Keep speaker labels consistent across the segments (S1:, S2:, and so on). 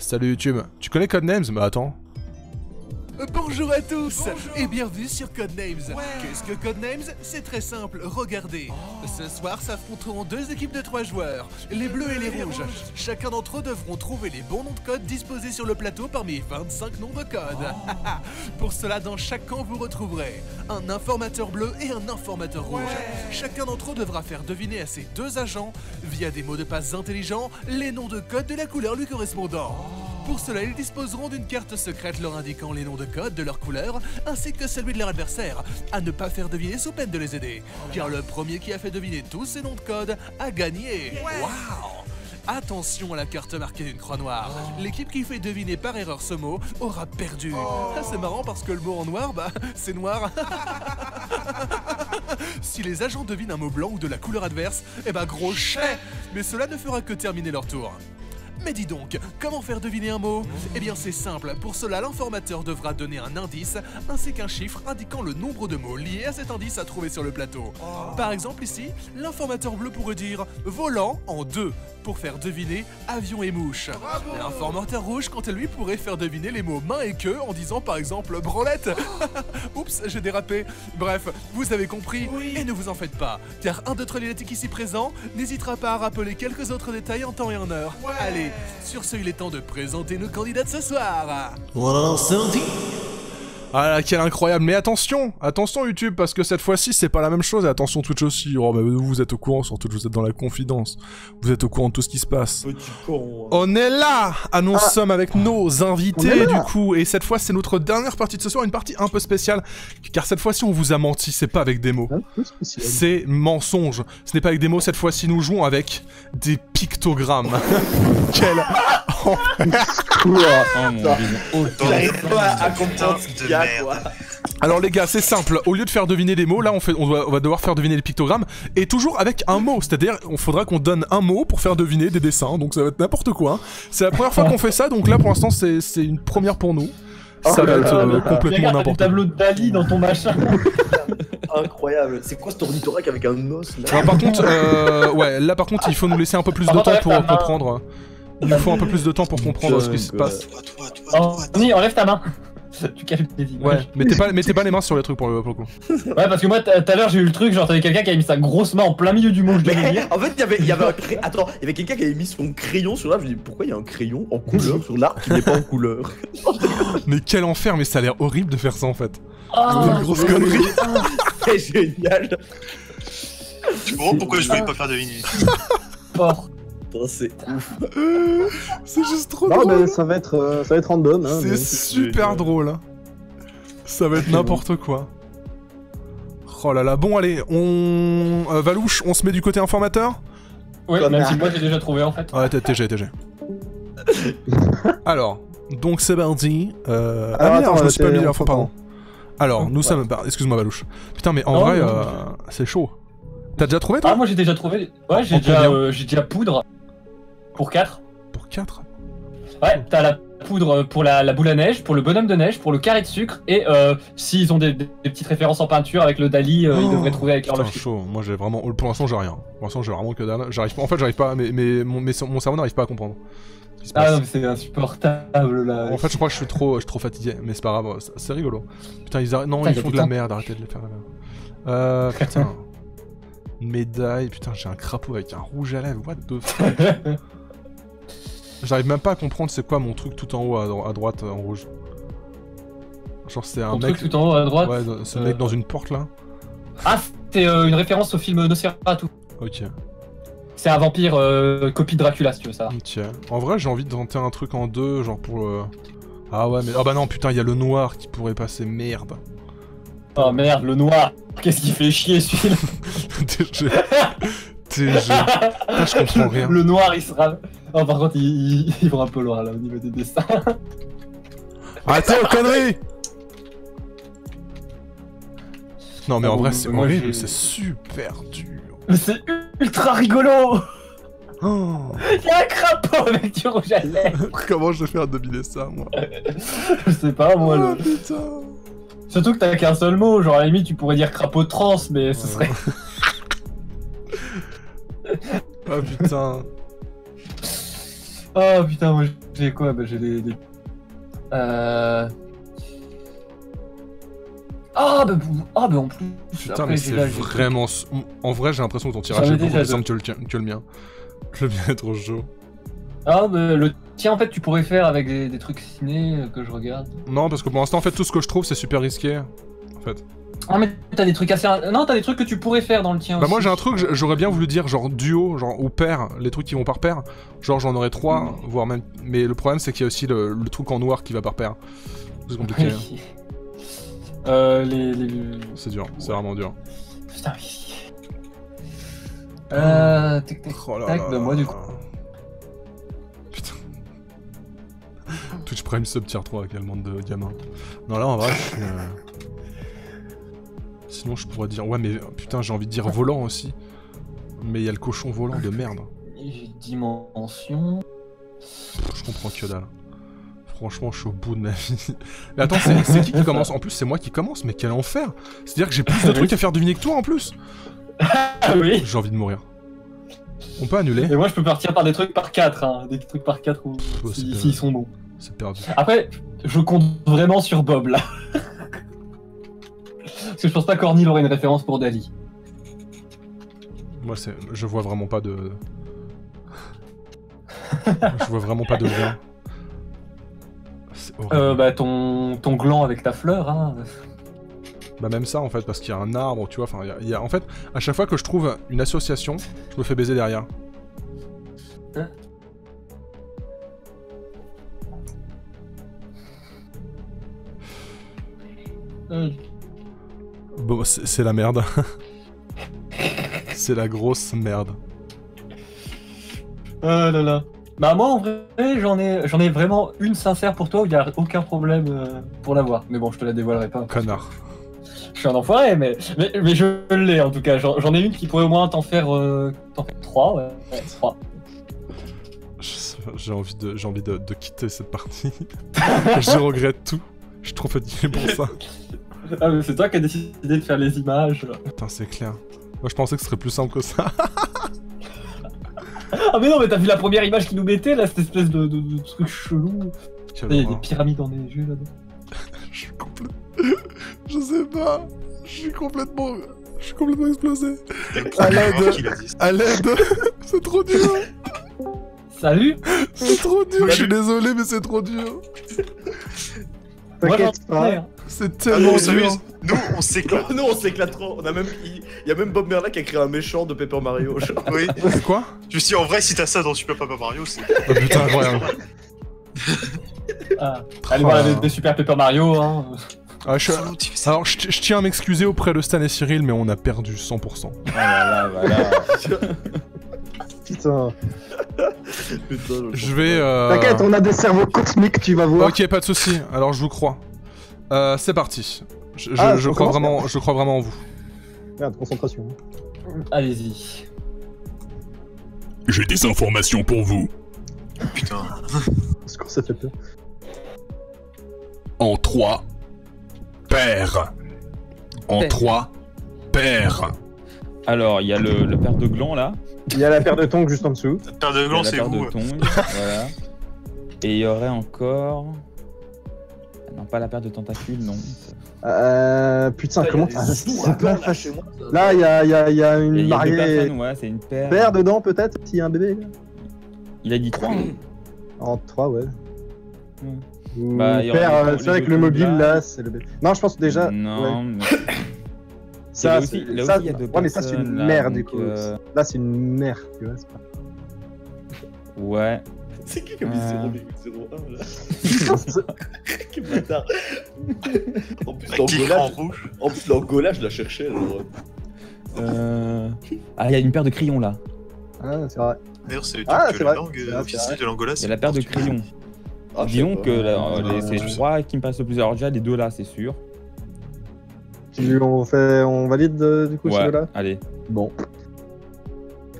S1: Salut YouTube. Tu connais Codenames? Bah attends.
S2: Bonjour à tous et bienvenue sur Codenames. Qu'est-ce que Codenames? C'est très simple, regardez. Ce soir s'affronteront deux équipes de 3 joueurs, les bleus et les rouges. Chacun d'entre eux devront trouver les bons noms de code disposés sur le plateau parmi 25 noms de code. Pour cela, dans chaque camp, vous retrouverez un informateur bleu et un informateur rouge. Chacun d'entre eux devra faire deviner à ses deux agents, via des mots de passe intelligents, les noms de code de la couleur lui correspondant. Pour cela, ils disposeront d'une carte secrète leur indiquant les noms de code de leur couleur, ainsi que celui de leur adversaire, à ne pas faire deviner sous peine de les aider, car le premier qui a fait deviner tous ces noms de code a gagné. Waouh! Attention à la carte marquée d'une croix noire. L'équipe qui fait deviner par erreur ce mot aura perdu. C'est marrant parce que le mot en noir, bah, c'est noir. Si les agents devinent un mot blanc ou de la couleur adverse, eh bah gros chais. Mais cela ne fera que terminer leur tour. Mais dis donc, comment faire deviner un mot? Eh bien c'est simple, pour cela l'informateur devra donner un indice ainsi qu'un chiffre indiquant le nombre de mots liés à cet indice à trouver sur le plateau. Par exemple ici, l'informateur bleu pourrait dire volant en 2 pour faire deviner avion et mouche. L'informateur rouge quant à lui pourrait faire deviner les mots main et queue en disant par exemple branlette. Oups, j'ai dérapé. Bref, vous avez compris et ne vous en faites pas, car un de Trollinetic ici présent n'hésitera pas à rappeler quelques autres détails en temps et en heure. Allez, sur ce, il est temps de présenter nos candidats de ce soir.
S1: Ah là, quel incroyable. Mais attention, attention YouTube, parce que cette fois-ci, c'est pas la même chose. Et attention Twitch aussi. Oh, bah, vous êtes au courant, surtout vous êtes dans la confidence. Vous êtes au courant de tout ce qui se passe.
S3: Petit con.
S1: On est là! Ah, nous sommes avec nos invités, du coup. Et cette fois, c'est notre dernière partie de ce soir, une partie un peu spéciale. Car cette fois-ci, on vous a menti, c'est pas avec des mots. C'est mensonge. Ce n'est pas avec des mots, cette fois-ci, nous jouons avec des pictogrammes. Quel...
S3: Oh mon dieu.
S4: J'arrive pas à comprendre ce qu'il y a, quoi.
S1: Alors les gars, c'est simple, au lieu de faire deviner des mots, là on va devoir faire deviner les pictogrammes, et toujours avec un mot, c'est-à-dire on faudra qu'on donne un mot pour faire deviner des dessins, donc ça va être n'importe quoi. Hein. C'est la première fois qu'on fait ça, donc là pour l'instant c'est une première pour nous. Ça va être complètement n'importe quoi.
S3: Tableau de Dali dans ton machin.
S4: Incroyable. C'est quoi cet ornithorynque avec un os là?
S1: Alors par contre, ouais, là par contre il faut nous laisser un peu plus de temps pour comprendre. Il nous faut un peu plus de temps pour comprendre ce qui se passe.
S3: Vas-y, enlève ta main. Tu calmes tes images.
S1: Ouais, mettez pas les mains sur les trucs pour le coup.
S3: Ouais, parce que moi tout à l'heure j'ai eu le truc, genre t'avais quelqu'un qui avait mis sa grosse main en plein milieu du manche de lire.
S4: En fait, il y avait un crayon. Attends, il y avait quelqu'un qui avait mis son crayon sur l'arbre. Je me dis pourquoi il y a un crayon en couleur sur l'arbre qui n'est pas en couleur?
S1: Mais quel enfer, mais ça a l'air horrible de faire ça en fait.
S3: Oh,
S1: une grosse connerie.
S4: C'est génial.
S5: Tu comprends pourquoi je voulais pas faire deviner?
S3: fort.
S4: C'est ouf.
S1: C'est juste trop
S6: Non,
S1: drôle.
S6: mais ça va être random. Hein,
S1: C'est super drôle. Hein. Ça va être n'importe quoi. Oh là là. Bon, allez, on... Valouche, on se met du côté informateur?
S3: Ouais, même si moi j'ai déjà trouvé en fait.
S1: Ouais, TG. Alors, donc c'est parti.
S6: Alors,
S1: Ah merde,
S6: attends,
S1: je me suis pas mis
S6: t'es
S1: l'info, pardon. Alors, nous sommes... Excuse-moi, Valouche. Putain, mais en vrai, c'est chaud. T'as déjà trouvé, toi?
S3: Ah, moi j'ai déjà trouvé. Ouais, j'ai déjà poudre. Pour 4.
S1: Pour 4?
S3: Ouais, t'as la poudre pour la boule à neige, pour le bonhomme de neige, pour le carré de sucre, et s'ils ont des petites références en peinture avec le Dali, ils devraient trouver avec leur
S1: Putain,
S3: logique.
S1: chaud. Moi j'ai vraiment... Pour l'instant j'ai rien. Pour l'instant j'ai vraiment que dalle. J'arrive pas... En fait j'arrive pas... Mais mon cerveau n'arrive pas à comprendre. Ce qui se passe.
S3: Ah non, mais c'est insupportable là.
S1: En fait je crois que je suis trop fatigué. Mais c'est pas grave. C'est rigolo. Putain ils arrêtent... Non,
S3: Putain,
S1: ils font de la merde. Arrêtez de les faire de la merde. Putain. Une médaille. Putain, j'ai un crapaud avec un rouge à lèvres. What the fuck. J'arrive même pas à comprendre c'est quoi mon truc tout en haut à droite en rouge. Genre c'est un
S3: Ton
S1: mec...
S3: truc tout en haut à droite.
S1: Ouais, c'est le mec dans une porte là.
S3: Ah, c'est une référence au film Nosferatu.
S1: Ok.
S3: C'est un vampire copie de Dracula si tu veux ça.
S1: Ok. En vrai j'ai envie de tenter un truc en deux, genre pour... Ah ouais mais... Ah bah non putain, il y a le noir qui pourrait passer, merde.
S3: Oh merde, le noir. Qu'est-ce qui fait chier celui-là?
S1: TG. Ah, je comprends rien.
S3: Le noir il sera... Oh par contre il va un peu loin là au niveau des dessins.
S1: Arrêtez aux conneries. Non mais en vrai c'est horrible, c'est super dur.
S3: Mais c'est ultra rigolo.
S1: Oh.
S3: Y'a un crapaud avec du rouge à lèvres.
S1: Comment je vais faire deviner ça moi?
S3: Je sais pas moi
S1: Oh putain.
S3: Surtout que t'as qu'un seul mot, genre à la limite tu pourrais dire crapaud trans mais ce serait...
S1: Ah putain.
S3: Oh putain, moi j'ai quoi? Bah j'ai les... Ah bah en plus...
S1: Putain,
S3: après,
S1: mais
S3: j'ai
S1: c'est
S3: là,
S1: vraiment... En vrai, j'ai l'impression que ton tirage
S3: J'en
S1: est
S3: ai
S1: beaucoup
S3: déjà
S1: plus simple que le mien. Le mien est trop chaud.
S3: Ah bah le tien en fait tu pourrais faire avec des trucs ciné que je regarde.
S1: Non, parce que pour l'instant, en fait, tout ce que je trouve, c'est super risqué. En fait.
S3: Ah mais t'as des trucs assez... Non, t'as des trucs que tu pourrais faire dans le tien
S1: Bah
S3: aussi.
S1: moi j'ai un truc, j'aurais bien voulu dire genre duo, genre ou pair, les trucs qui vont par pair. Genre j'en aurais 3, voire même... Mais le problème c'est qu'il y a aussi le truc en noir qui va par pair. C'est compliqué.
S3: Oui.
S1: C'est dur, c'est vraiment dur.
S3: Putain oui. Tac tac
S1: Oh là
S3: tac,
S1: là
S3: bah moi du coup...
S1: Putain. Twitch Prime sub tier 3 avec bande de gamins. Non là en vrai, sinon je pourrais dire... Ouais mais putain j'ai envie de dire volant aussi. Mais il y a le cochon volant de merde.
S3: J'ai dimension...
S1: Je comprends que dalle. Franchement, je suis au bout de ma vie. Mais attends, c'est qui commence? En plus, c'est moi qui commence, mais quel enfer! C'est-à-dire que j'ai plus de trucs à faire deviner que toi en plus!
S3: Ah oui.
S1: J'ai envie de mourir. On peut annuler?
S3: Et moi je peux partir par des trucs par 4, hein. Des trucs par 4
S1: Ouais,
S3: s'ils sont bons.
S1: C'est perdu.
S3: Après, je compte vraiment sur Bob là. Parce que je pense pas qu'Ornil aurait une référence pour Dali.
S1: Moi, je vois vraiment pas de... Je vois vraiment pas de lien.
S3: Bah ton gland avec ta fleur, hein.
S1: Bah même ça en fait, parce qu'il y a un arbre, tu vois, enfin, en fait, à chaque fois que je trouve une association, je me fais baiser derrière.
S3: Hein?
S1: Bon, c'est la merde. C'est la grosse merde.
S3: Oh là là. Bah moi en vrai j'en ai vraiment une sincère pour toi où il y a aucun problème pour l'avoir. Mais bon je te la dévoilerai pas.
S1: Connard.
S3: Je suis un enfoiré mais je l'ai en tout cas. J'en ai une qui pourrait au moins t'en faire 3 ouais. 3.
S1: J'ai envie de quitter cette partie. Je regrette tout. Je suis trop fatigué pour ça.
S3: Ah mais c'est toi qui as décidé de faire les images.
S1: Putain c'est clair. Moi je pensais que ce serait plus simple que ça.
S3: Ah mais non mais t'as vu la première image qu'ils nous mettaient là, cette espèce de truc chelou. Il y a des pyramides dans les yeux là-dedans.
S1: Je suis Je sais pas. Je suis complètement explosé. À l'aide. À l'aide. C'est trop dur.
S3: Salut.
S1: C'est trop dur. Je suis désolé mais c'est trop dur.
S6: T'inquiète pas.
S1: C'est tellement dur.
S5: Nous, on s'éclate.
S4: Nous, on s'éclate trop. Il y a même Bob Merla qui a créé un méchant de Paper Mario. Genre.
S5: Oui.
S1: Quoi?
S5: Je me suis dit, en vrai, si t'as ça dans Super Paper Mario, c'est...
S1: Oh putain, incroyable.
S3: Allez voir des Super Paper Mario, hein.
S1: Ah, alors, je tiens à m'excuser auprès de Stan et Cyril, mais on a perdu 100%.
S7: Voilà.
S6: Putain.
S1: Je vais...
S6: T'inquiète, on a des cerveaux cosmiques, tu vas voir.
S1: Ok, pas de soucis. Alors, je vous crois. C'est parti. Je crois vraiment en vous.
S6: Merde, concentration.
S3: Allez-y.
S8: J'ai des informations pour vous.
S5: Putain.
S6: Parce que ça fait peur.
S8: En 3 paires. En 3 paires.
S7: Alors, il y a le paire de glands là.
S6: Il y a la paire de tongs juste en dessous.
S5: La paire de
S7: Il y a
S5: glands,
S7: la
S5: c'est
S7: paire
S5: vous.
S7: de tongs, voilà. Et il y aurait encore... Non, pas la paire de tentacules, non.
S6: Putain, comment...
S4: c'est plein là chez moi.
S6: Là, il y a
S7: Il y a
S6: une
S7: deux
S6: mariée...
S7: personnes, ouais, c'est une paire.
S6: Paire dedans, peut-être, s'il y a un bébé. Là.
S7: Il a dit 3.
S6: En 3, ouais. Ou
S7: Bah, il y aura
S6: paire,
S7: les
S6: c'est avec
S7: deux
S6: le
S7: tongs
S6: mobile,
S7: là.
S6: là, c'est le bébé. Non, je pense que déjà...
S7: Non,
S6: ouais.
S7: mais...
S6: Ça,
S7: là aussi, il y a deux
S6: ouais, mais ça, c'est une
S7: personnes, là,
S6: mère,
S7: donc,
S6: du coup. Là, c'est une mère, tu vois, c'est pas...
S7: Ouais.
S4: C'est qui qui a mis 0,01 là? Quel bâtard. En plus,
S5: Qui est en
S4: l'engolage,
S5: rouge.
S4: l'engolage, je la cherchais. Genre.
S7: Ah, il y a une paire de crayons là.
S6: Ah, c'est vrai.
S5: D'ailleurs, c'est
S6: Ah,
S5: que
S6: c'est
S5: la
S6: vrai.
S5: langue
S6: C'est
S5: officielle
S6: vrai.
S5: de l'Angola,
S7: Il y
S5: c'est
S7: a la paire de
S5: portugais.
S7: crayons.
S4: Ah, je sais
S7: Disons
S4: pas.
S7: que c'est les 3 qui me passent le plus. Alors déjà, les 2 là, c'est sûr.
S6: On valide, du coup,
S7: Ouais,
S6: celui-là.
S7: allez.
S6: Bon.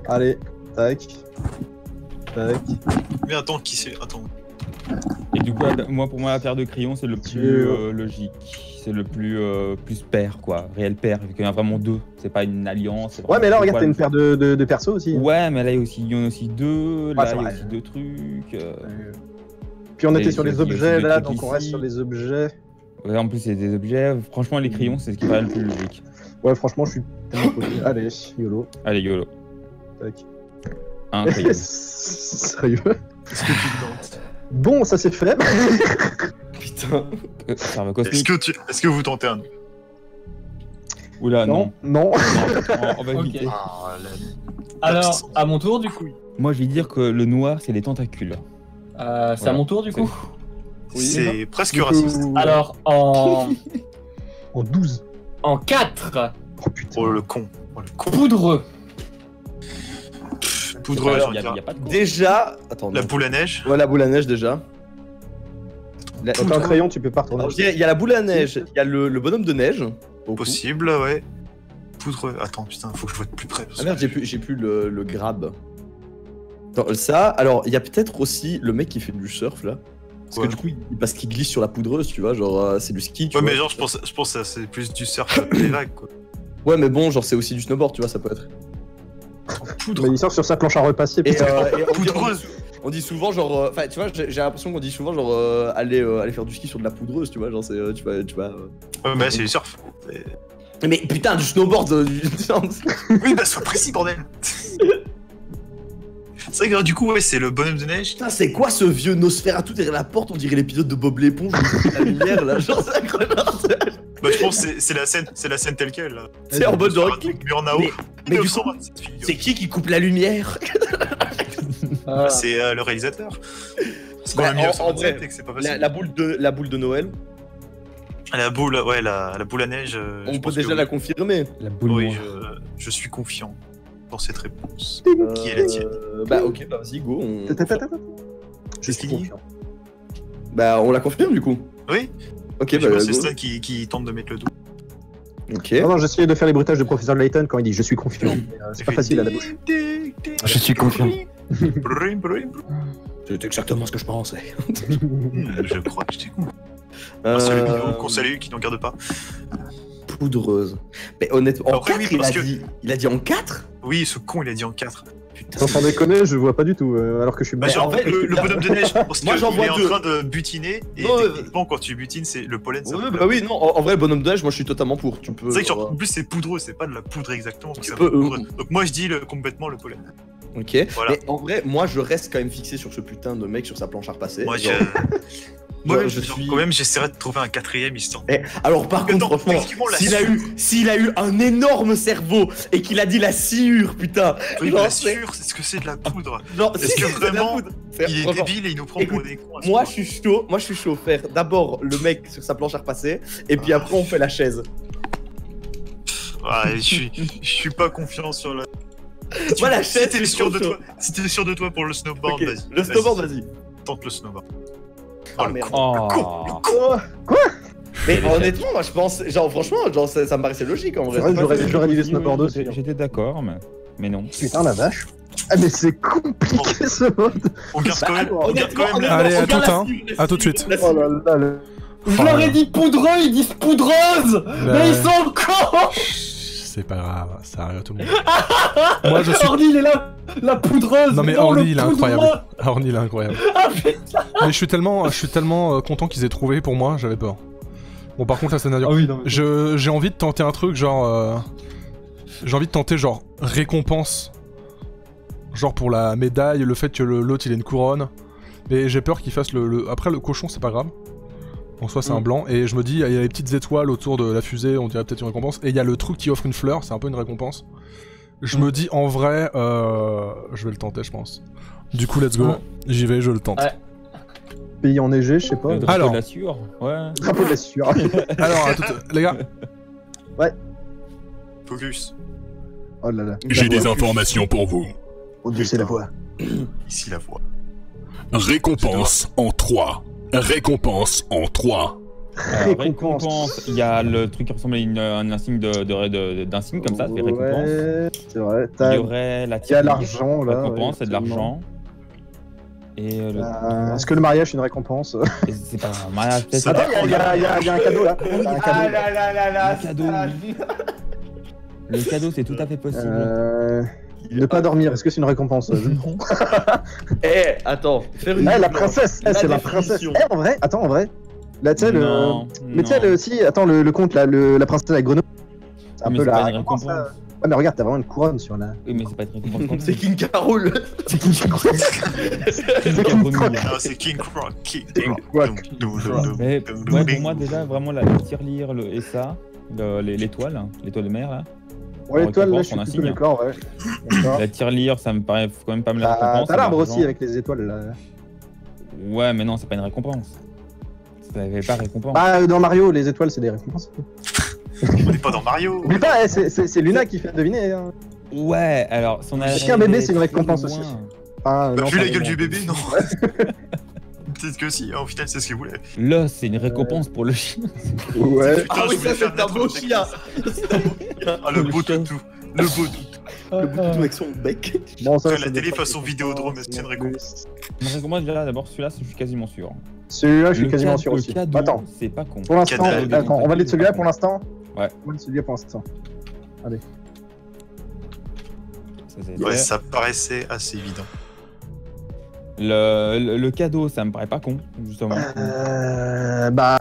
S6: Allez, tac. Tac.
S5: Mais attends, qui c'est? Attends.
S7: Et du coup, moi, pour moi, la paire de crayons, c'est le plus logique. C'est le plus pair, quoi. Réel pair, vu qu'il y en a vraiment deux. C'est pas une alliance.
S6: Ouais, mais là, regarde, t'as une paire de persos aussi.
S7: Ouais, mais là, il y en a aussi deux. Là,
S6: c'est
S7: il y a
S6: vrai.
S7: aussi deux trucs.
S6: Puis on
S7: Et
S6: était sur
S7: il y
S6: les
S7: a aussi
S6: objets,
S7: des
S6: là,
S7: trucs
S6: donc on reste
S7: ici.
S6: sur les objets.
S7: Ouais, en plus, c'est des objets. Franchement, les crayons, c'est ce qui paraît le plus logique.
S6: Ouais, franchement, je suis tellement content. Allez, YOLO.
S7: Allez, YOLO.
S6: Tac.
S7: Un crayon.
S6: Sérieux.
S5: Qu'est-ce que tu tentes?
S6: Bon, ça c'est fait.
S4: Putain.
S7: Ça va cosmique.
S5: Est-ce que vous tentez un?
S7: Oula, non.
S6: Non.
S7: On va
S3: Ok.
S7: éviter.
S5: Ah,
S3: Alors, à mon tour, du coup.
S7: Moi, je vais dire que le noir, c'est les tentacules.
S3: C'est à
S7: Voilà.
S3: mon tour, du coup.
S5: c'est presque
S6: Du coup,
S5: raciste.
S3: Alors, en
S6: 12.
S3: 4,
S6: Oh putain.
S5: Oh le con. Oh, le con.
S3: poudreux.
S5: Poudreux,
S7: Alors,
S5: j'ai
S7: il
S5: envie
S7: y
S5: de
S7: a pas de con.
S4: Déjà. Attends.
S5: La
S4: non.
S5: boule à neige.
S4: Ouais, la boule à neige déjà.
S6: Quand t'as un crayon, tu peux pas retourner.
S4: Alors, je dirais, il y a la boule à neige, il y a le bonhomme de neige. Beaucoup.
S5: Possible, ouais. Poudreux. Attends, putain, faut que je vois de plus près. parce
S4: Ah
S5: que-
S4: merde, j'ai plus le grab. Attends, ça, alors il y a peut-être aussi le mec qui fait du surf là. Parce
S5: Ouais.
S4: que du coup, parce qu'il glisse sur la poudreuse, tu vois, genre c'est du ski, tu
S5: Ouais,
S4: vois.
S5: mais genre, je pense que c'est plus du surf que des vagues, quoi.
S4: Ouais, mais bon, genre c'est aussi du snowboard, tu vois, ça peut être.
S6: Mais il sort sur sa planche à repasser.
S4: Et,
S6: putain.
S4: et
S5: Poudreuse.
S4: on dit souvent genre, enfin tu vois, j'ai l'impression qu'on dit souvent genre aller faire du ski sur de la poudreuse, tu vois, genre c'est tu vas.
S5: Ouais, mais là, c'est du surf.
S4: Mais putain, du snowboard.
S5: Oui, bah, sois précis, bordel. C'est vrai que du coup, ouais, c'est le bonhomme de neige.
S4: Putain, c'est quoi ce vieux Nosferatu derrière la porte? On dirait l'épisode de Bob l'éponge où il la lumière là, genre c'est incroyable.
S5: Bah, je pense que c'est la scène telle quelle, là.
S4: C'est en mode genre.
S5: Mur Nao.
S4: Mais du coup, c'est qui coupe la lumière?
S5: C'est le réalisateur. Parce qu'on
S4: Bah,
S5: a mis
S4: en
S5: 1927
S4: vrai,
S5: et que c'est pas facile.
S4: la boule de Noël,
S5: La boule, ouais, la boule à neige.
S4: on
S5: je
S4: peut
S5: pense
S4: déjà
S5: que
S4: la
S5: oui.
S4: confirmer.
S7: La boule
S5: Oui,
S7: noire.
S5: je suis confiant dans cette réponse. Qui est la tienne?
S4: Bah ok, bah vas-y, go.
S6: Je suis
S5: qui
S6: confiant.
S4: Bah on la confirme du coup.
S5: Oui.
S4: Ok,
S5: Je
S4: bah
S5: pense que c'est
S4: go.
S5: Stan qui tente de mettre le doute.
S4: Ok.
S6: Non, j'essayais de faire les bruitages de professeur Layton quand il dit je suis confiant. Mais, c'est pas facile à la bouche.
S4: Je suis confiant.
S5: Brum, brum.
S4: C'est exactement ce que je pensais.
S5: Je crois que je t'ai compris.
S4: Euh,
S5: Qu'on salue, qui n'en garde pas.
S4: Poudreuse. Mais honnêtement, en
S5: Après,
S4: 4,
S5: oui, parce que-
S4: il a dit en 4?
S5: Oui, ce con, il a dit en 4.
S6: Sans s'en déconner, je vois pas du tout. Alors que je suis
S5: Bah,
S6: mort.
S5: genre,
S4: en fait,
S5: le bonhomme de neige, parce
S4: moi, j'en
S5: qu'il
S4: vois
S5: est en
S4: deux.
S5: train de butiner, et
S4: Non,
S5: techniquement, quand tu butines, c'est le pollen, ça
S4: Ouais,
S5: va
S4: bah
S5: pas.
S4: oui, non, en vrai, bonhomme de neige, moi je suis totalement pour. Tu peux.
S5: C'est vrai que genre,
S4: genre,
S5: en plus, c'est poudreux, c'est pas de la poudre exactement. parce que
S4: Tu
S5: c'est
S4: peux,
S5: poudreux. Donc, moi, je dis complètement le pollen.
S4: Ok.
S5: Voilà.
S4: Mais en vrai, moi je reste quand même fixé sur ce putain de mec sur sa planche à repasser.
S5: Moi,
S4: Genre-
S5: moi-même,
S4: je
S5: genre,
S4: suis-
S5: quand même, j'essaierai de trouver un quatrième histoire.
S4: Eh, alors par contre,
S5: Attends,
S4: franchement,
S5: techniquement, la
S4: s'il a eu un énorme cerveau et qu'il a dit la sciure, putain.
S5: Oui,
S4: genre,
S5: bien
S4: c'est-
S5: sûr, c'est ce que c'est de la poudre.
S4: genre,
S5: Est-ce
S4: si,
S5: que
S4: c'est de la
S5: vraiment,
S4: poudre. C'est-
S5: Il est
S4: franchement,
S5: débile et il nous prend
S4: Écoute,
S5: pour des cons. à ce
S4: moi
S5: point.
S4: je suis chaud faire d'abord le mec sur sa planche à repasser et puis après on fait la chaise.
S5: Ouais, je suis pas confiant sur la.
S4: Moi la chaise,
S5: Si t'es
S4: c'est
S5: sûr de
S4: trop
S5: toi, si t'es sûr de toi pour le snowboard,
S4: Ok,
S5: vas-y.
S4: le snowboard, vas-y.
S5: Tente le snowboard.
S4: Ah,
S5: le
S4: merde.
S7: Oh.
S4: Mais
S7: Quel échec.
S4: honnêtement, moi je pense, genre franchement, genre ça me paraissait logique en vrai.
S6: C'est vrai que j'aurais dit les snowboards aussi.
S7: J'étais d'accord, mais non.
S6: Putain, la vache. Ah, mais c'est compliqué ce mode.
S5: On garde quand même,
S4: Bah,
S5: on garde quand même la.
S1: Allez, à
S4: regarde
S1: tout,
S4: la
S1: hein.
S4: cible,
S1: À tout de suite.
S4: la
S6: Oh
S4: cible.
S6: là là.
S3: Je leur ai dit poudreux, ils disent poudreuse. Mais ils sont cons.
S1: C'est pas grave, ça arrive à tout le monde. Moi, je suis.
S3: Orly, il est là, la poudreuse.
S1: Non, mais
S3: le
S1: Orly, il est
S3: poudreux.
S1: incroyable. Orly, il est incroyable.
S3: Ah putain.
S1: Mais je suis tellement content qu'ils aient trouvé pour moi, j'avais peur. Bon, par contre, la scénario.
S3: Ah oui, non. mais-
S1: J'ai envie de tenter un truc genre. J'ai envie de tenter genre récompense. Genre pour la médaille, le fait que l'autre il ait une couronne. Mais j'ai peur qu'il fasse le. Après, le cochon, c'est pas grave. En soi, c'est un blanc. Et je me dis, il y a les petites étoiles autour de la fusée, on dirait peut-être une récompense. Et il y a le truc qui offre une fleur, c'est un peu une récompense. Je me dis, en vrai, je vais le tenter, je pense. Du coup, let's go. J'y vais, je le tente.
S3: Ouais.
S6: Pays enneigé, je sais pas.
S7: Le drapeau
S1: Alors.
S7: de la sueur, ouais.
S6: Drapeau de la sueur.
S1: Alors, les gars,
S5: Focus.
S6: Oh là là.
S8: J'ai des informations pour vous.
S6: Oh Dieu, c'est la voix.
S5: Ici la voix.
S8: Récompense en 3. Récompense en 3.
S7: Récompense, il y a le truc qui ressemble à un insigne d'un signe comme ça, ça fait récompense.
S6: Ouais, c'est vrai.
S7: Il
S6: T'as-
S7: y aurait la
S6: Il y a
S7: tirelire,
S6: l'argent là.
S7: récompense, c'est de
S6: effectivement.
S7: l'argent. Et le...
S6: Est-ce que le mariage est une récompense?
S7: et c'est pas un mariage, peut-être.
S6: Attends, il y a un cadeau là. Il y a un cadeau.
S9: Ah là là là là,
S7: Le cadeau, Le cadeau, c'est tout à fait possible.
S6: Ne pas dormir, est-ce que c'est une récompense?
S7: Non.
S4: Eh, attends, faire une.
S6: La princesse, c'est la princesse.
S4: définition.
S6: En vrai, attends, en vrai. Là, tu sais,
S7: Non,
S6: mais tu sais,
S7: non.
S6: aussi, attends, le conte là, la princesse avec Grenoble. C'est un
S7: Mais
S6: peu
S7: c'est
S6: la
S7: pas une
S6: récompense.
S7: récompense.
S6: Ouais, mais regarde, t'as vraiment une couronne sur la.
S7: Oui, mais c'est pas une récompense comme ça.
S4: C'est King Carol.
S6: C'est King Croc.
S5: Non, c'est King Croc. King
S6: Croc.
S7: Mais ouais, pour moi, déjà, vraiment, la tirelire et ça, l'étoile de mer, là.
S6: Ouais, l'étoile, là, je suis
S7: on a
S6: plutôt
S7: signé.
S6: d'accord, ouais. D'accord.
S7: La tirelire, ça me paraît faut quand même pas me la récompense.
S6: T'as l'arbre
S7: l'argent.
S6: aussi avec les étoiles là.
S7: Ouais, mais non, c'est pas une récompense. Ça n'avait pas récompense.
S6: Bah, dans Mario, les étoiles, c'est des récompenses.
S5: On n'est pas dans Mario.
S6: Oublie pas, c'est Luna qui fait deviner. Hein.
S7: Ouais, alors, son
S6: Est-ce qu'un bébé, c'est une récompense aussi?
S5: Bah,
S6: Non,
S5: vu
S6: pas
S5: la gueule
S6: vraiment.
S5: du bébé, non. Peut-être que si, au final, c'est ce qu'il voulait.
S7: L'os, c'est une récompense pour le chien.
S6: Ouais.
S5: Putain,
S4: Ah oui,
S5: je voulais
S4: ça
S5: faire
S4: c'est un beau
S5: naître
S4: chien.
S5: Ah, le beau toutou. Le beau toutou.
S4: Le bout avec son bec.
S6: Bon, ça,
S5: Après,
S6: ça
S5: la télé
S6: dépend.
S5: façon Vidéodrome, c'est une récompense.
S7: Une récompense, déjà, d'abord, celui-là, je suis quasiment sûr.
S6: Celui-là, je suis
S7: Le
S6: quasiment sûr
S7: le
S6: aussi.
S7: cadeau,
S6: Attends,
S7: c'est pas con.
S6: pour l'instant,
S5: Cadeau.
S6: attends, on valide celui-là pour l'instant?
S7: Ouais.
S6: On valide celui-là pour l'instant.
S7: Ça, c'est
S5: Ouais,
S7: fait.
S5: ça paraissait assez évident.
S7: Le cadeau, ça me paraît pas con, justement.
S6: Bah,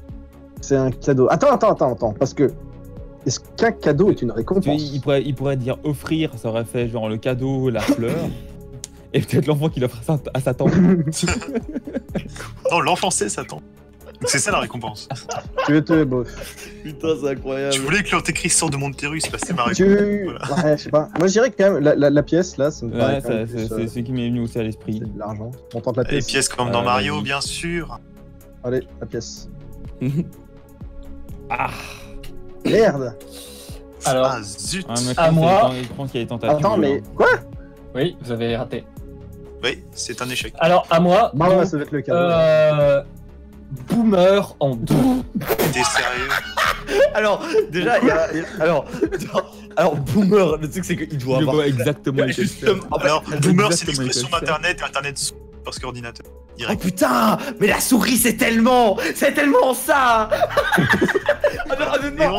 S6: c'est un cadeau. Attends, parce que est-ce qu'un cadeau est une
S7: Tu vois,
S6: récompense?
S7: il pourrait dire offrir, ça aurait fait genre le cadeau, la fleur. Et peut-être l'enfant qui l'offre à sa tante.
S5: Non, l'enfant sait Satan. Donc c'est ça la récompense.
S6: Tu veux te. Bon,
S4: Putain, c'est incroyable.
S5: Tu voulais que l'antéchrist sorte de Monterus, bah c'est ma réponse.
S6: tu.
S5: Voilà.
S6: Ouais, je sais pas. Moi, je dirais que quand même, la pièce là, ça me paraît
S7: Ouais,
S6: quand même plus,
S7: c'est ce qui m'est venu aussi à l'esprit.
S6: c'est de l'argent. On tente la
S5: Les
S6: pièce.
S5: pièces comme dans Mario,
S7: vas-y.
S5: bien sûr.
S6: Allez, la pièce.
S7: Ah,
S6: Merde!
S3: Alors,
S5: Ah zut.
S7: moi, je
S3: À moi.
S7: pense qu'il y a des tentatives.
S6: Attends, mais. Quoi?
S3: oui, vous avez raté.
S5: Oui, c'est un échec.
S3: Alors, à moi.
S6: Bah ouais,
S3: donc,
S6: ça va être le cadeau.
S3: Boomer en 2.
S5: T'es sérieux?
S4: Alors, déjà, il y a. Alors, Boomer, le truc c'est qu'il doit
S7: Je
S4: avoir.
S7: vois exactement les
S4: Justement, en fait,
S5: Alors, boomer, c'est
S7: exactement
S5: l'expression
S7: lesquels
S5: d'internet et internet sous parce qu'ordinateur.
S4: Oh
S5: Direct.
S4: putain, mais la souris c'est tellement ça. Ah non,
S5: Et
S4: non,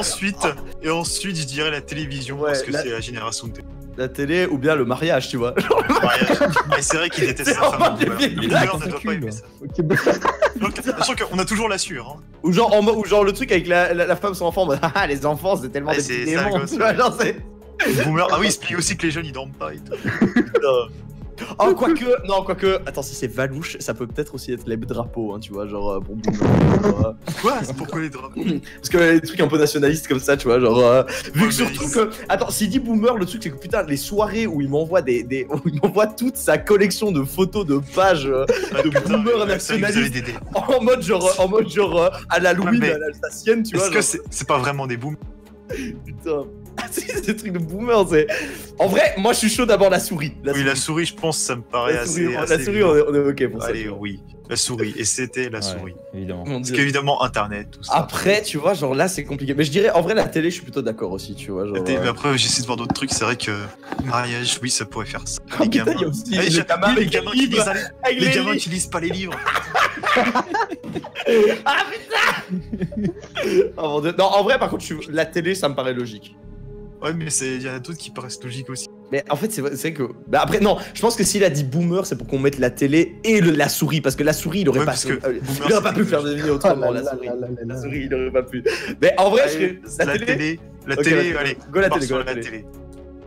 S5: ensuite, je dirais la télévision
S4: Ouais,
S5: parce que
S4: la-
S5: c'est la génération de télé.
S4: la télé ou bien le mariage, tu vois.
S5: Et c'est vrai qu'il déteste
S4: C'est
S5: sa femme.
S4: vraiment
S5: Boomer.
S4: des
S5: Le
S4: vieilles
S5: boomer
S7: blagues,
S5: ne doit
S7: ça
S5: pas
S7: cul,
S5: aimer ça.
S6: Ok.
S5: Donc, attention qu'on a toujours la sueur. Hein.
S4: Ou genre, ou genre le truc avec la femme son enfant, en mode, ah les enfants c'est tellement
S5: Ouais,
S4: des
S5: c'est
S4: petits
S5: ça,
S4: démons,
S5: gosse,
S4: tu vois,
S5: ouais.
S4: genre c'est.
S5: Boomer, ah oui, il se plie aussi que les jeunes ils dorment pas et tout.
S4: Oh quoique, attends si c'est Valouche, ça peut peut-être aussi être les drapeaux, hein, tu vois, genre pour Boomer.
S5: Quoi? C'est pourquoi les drapeaux?
S4: Parce que les trucs un peu nationalistes comme ça, tu vois, genre vu
S5: Ouais,
S4: que surtout
S5: mais
S4: que attends, s'il dit Boomer, le truc c'est que putain les soirées où il m'envoie où il m'envoie toute sa collection de photos de pages
S5: Ah,
S4: de
S5: putain,
S4: boomer
S5: ouais, c'est vrai que vous avez
S4: nationaliste
S5: des dés.
S4: en mode genre à l'Halloween,
S5: Ouais, mais
S4: à l'alsacienne, tu vois.
S5: Est-ce que
S4: genre,
S5: c'est pas vraiment des boomers?
S4: putain. Ah, c'est des trucs de boomer, c'est. En vrai, moi je suis chaud d'abord la souris.
S5: Oui, la souris, je pense, ça me paraît
S4: La souris,
S5: assez.
S4: la souris, on est ok pour ça.
S5: Allez, oui, la souris. Et c'était la souris.
S7: Évidemment.
S4: Mon
S5: Parce
S4: Dieu.
S5: qu'évidemment, internet, tout ça.
S4: Après, tu vois, genre là c'est compliqué. Mais je dirais en vrai la télé, je suis plutôt d'accord aussi, tu vois. Genre,
S5: Mais après, j'essaie de voir d'autres trucs. C'est vrai que mariage, oui, ça pourrait faire ça.
S4: Ah,
S5: Les
S4: putain,
S5: gamins.
S4: il y a aussi
S5: Ah,
S4: les gamins
S5: oui, les
S4: avec
S5: gamins
S4: les
S5: qui
S4: livres.
S5: lisent
S4: Avec
S5: les
S4: les
S5: gamins
S4: livres.
S5: qui lisent pas les livres.
S4: Oh, mon Dieu. Non, en vrai, par contre, la télé, ça me paraît logique.
S5: Ouais, mais il y en a d'autres qui paraissent logiques aussi.
S4: Mais en fait, c'est vrai que. Bah après, non, je pense que s'il a dit boomer, c'est pour qu'on mette la télé et la souris. Parce que la souris, il aurait
S5: Ouais,
S4: pas,
S5: parce que boomer,
S4: il aurait pas
S5: c'est
S4: pu faire deviner autrement,
S6: Ah,
S4: la
S6: là,
S4: souris.
S6: là, là, là,
S4: La
S6: là.
S4: souris, il aurait pas pu. Mais en vrai,
S5: Allez,
S4: la
S5: la
S4: télé.
S5: télé,
S4: Ok,
S5: allez,
S4: go la
S5: part
S4: télé,
S5: sur
S4: go la
S5: la
S4: télé.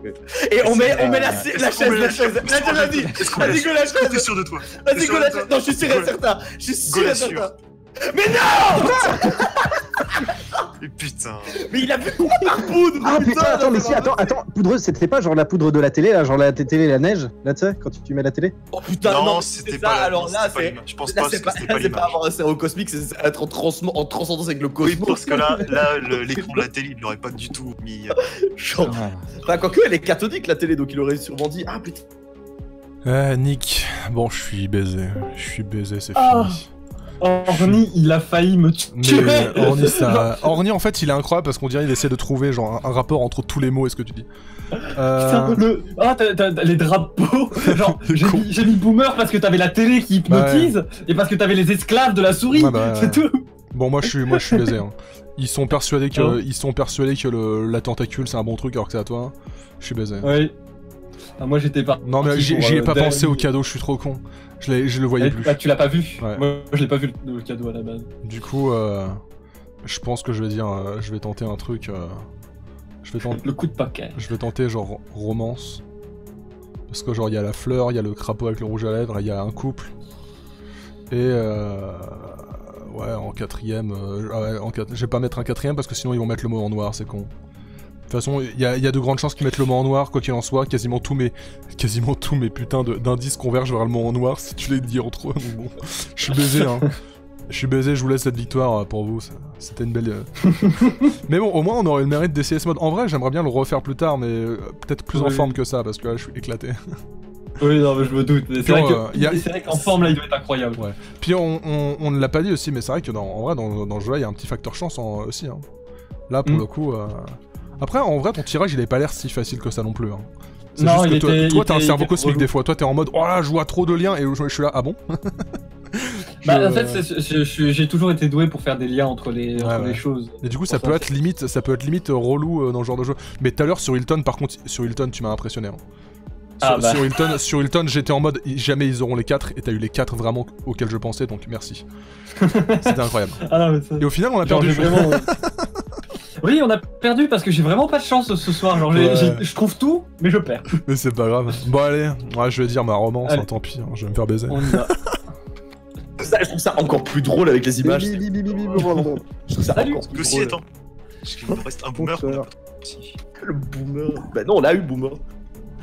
S5: télé.
S4: Et on met la
S5: Est-ce
S4: chaise,
S5: qu'on met
S4: la chaise.
S5: Est-ce qu'on
S4: Vas-y,
S5: met
S4: vas-y, go la
S5: Est-ce que t'es
S4: chaise.
S5: sûr de toi?
S4: Vas-y,
S5: T'es
S4: go
S5: sûr
S4: la
S5: de
S4: chaise.
S5: toi
S4: Non, je suis sûr et certain. Je suis sûr
S5: la
S4: et
S5: sûr.
S4: certain. Mais non!
S5: Mais putain.
S4: Mais il a fait quoi par poudre?
S6: Ah putain, attends, mais
S4: non,
S6: si, attends, poudreuse, c'était pas genre la poudre de la télé, là, genre la télé et la neige, là, tu sais, quand tu mets la télé?
S4: Oh putain,
S5: Non,
S4: non,
S5: c'était
S4: c'est
S5: pas
S4: ça.
S5: la-
S4: Alors
S5: non,
S4: là,
S5: c'était pas
S4: c'est.
S5: l'image. Je pense
S4: Là,
S5: pas
S4: c'est
S5: que
S4: pas,
S5: c'était pas
S4: là, c'est pas
S5: l'image.
S4: avoir un cerveau cosmique, c'est être en transcendance avec le
S5: Oui,
S4: cosmos.
S5: parce que là, l'écran de la télé, il l'aurait pas du tout mis.
S4: Genre,
S7: Ah.
S4: enfin, quoique elle est cathodique la télé, donc il aurait sûrement dit ah putain.
S1: Nick, bon, je suis baisé, c'est
S3: Ah.
S1: fini.
S3: Orni, il a failli me tuer.
S1: Mais Orni, en fait, il est incroyable parce qu'on dirait qu'il essaie de trouver genre un rapport entre tous les mots et ce que tu dis.
S3: Putain, t'as les drapeaux. Genre, j'ai mis boomer parce que t'avais la télé qui hypnotise et parce que t'avais les esclaves de la souris. C'est tout.
S1: Bon, moi je suis baisé. Hein. Ils sont persuadés que la tentacule c'est un bon truc alors que c'est à toi. Je suis baisé.
S3: Oui. Ah, moi j'étais pas.
S1: Non mais j'y ai pas pensé au cadeau, je suis trop con. Je le voyais plus.
S3: Bah, tu l'as pas vu.
S1: Ouais.
S3: Moi je l'ai pas vu le cadeau à la base.
S1: Du coup, je pense que je vais tenter un truc.
S3: Le coup de poker.
S1: Je vais tenter genre romance. Parce que genre il y a la fleur, il y a le crapaud avec le rouge à lèvres, il y a un couple. Et ouais, en quatrième, je vais pas mettre un quatrième parce que sinon ils vont mettre le mot en noir, c'est con. De toute façon, il y a de grandes chances qu'ils mettent le mot en noir, quoi qu'il en soit, quasiment tous mes putains d'indices convergent vers le mot en noir si tu les dis entre eux, donc bon. Je suis baisé, hein. Je suis baisé, je vous laisse cette victoire pour vous, c'était une belle... Mais bon, au moins on aurait le mérite d'essayer ce mode. En vrai, j'aimerais bien le refaire plus tard, mais peut-être plus en forme que ça, parce que là je suis éclaté.
S3: Oui, non, mais je me doute. C'est vrai qu'en forme, là, il doit être incroyable.
S1: Ouais. Puis on ne l'a pas dit aussi, mais c'est vrai que en vrai, dans ce jeu-là, il y a un petit facteur chance aussi. Hein. Là, pour le coup... Après, en vrai, ton tirage, il avait pas l'air si facile que ça non plus. Hein.
S3: Non,
S1: juste que toi, t'as un cerveau cosmique
S3: relou.
S1: des fois. Toi, t'es en mode, oh là, je vois trop de liens, et je suis là, ah bon?
S3: Bah, en fait, j'ai toujours été doué pour faire des liens entre les choses.
S1: Et du coup, ça peut être limite relou dans ce genre de jeu. Mais tout à l'heure, sur Hilton, par contre, tu m'as impressionné. Hein. Sur Hilton, j'étais en mode jamais ils auront les 4 et t'as eu les 4 vraiment auxquels je pensais, donc merci. C'était incroyable.
S3: Ah non, mais ça...
S1: Et au final, on a perdu.
S3: Vraiment... Oui, on a perdu parce que j'ai vraiment pas de chance ce soir. Genre, je trouve tout, mais je perds.
S1: Mais c'est pas grave. Bon, allez, je vais dire ma romance, hein, tant pis, hein, je vais me faire baiser.
S3: On y va.
S4: Ça, je trouve ça encore plus drôle avec les images.
S6: Je trouve
S4: ça
S3: Salut.
S4: encore plus
S5: Aussi,
S4: drôle.
S5: attends. Il me reste un boomer. qu'on a pas aussi.
S4: Le boomer. Bah non, on l'a eu le boomer.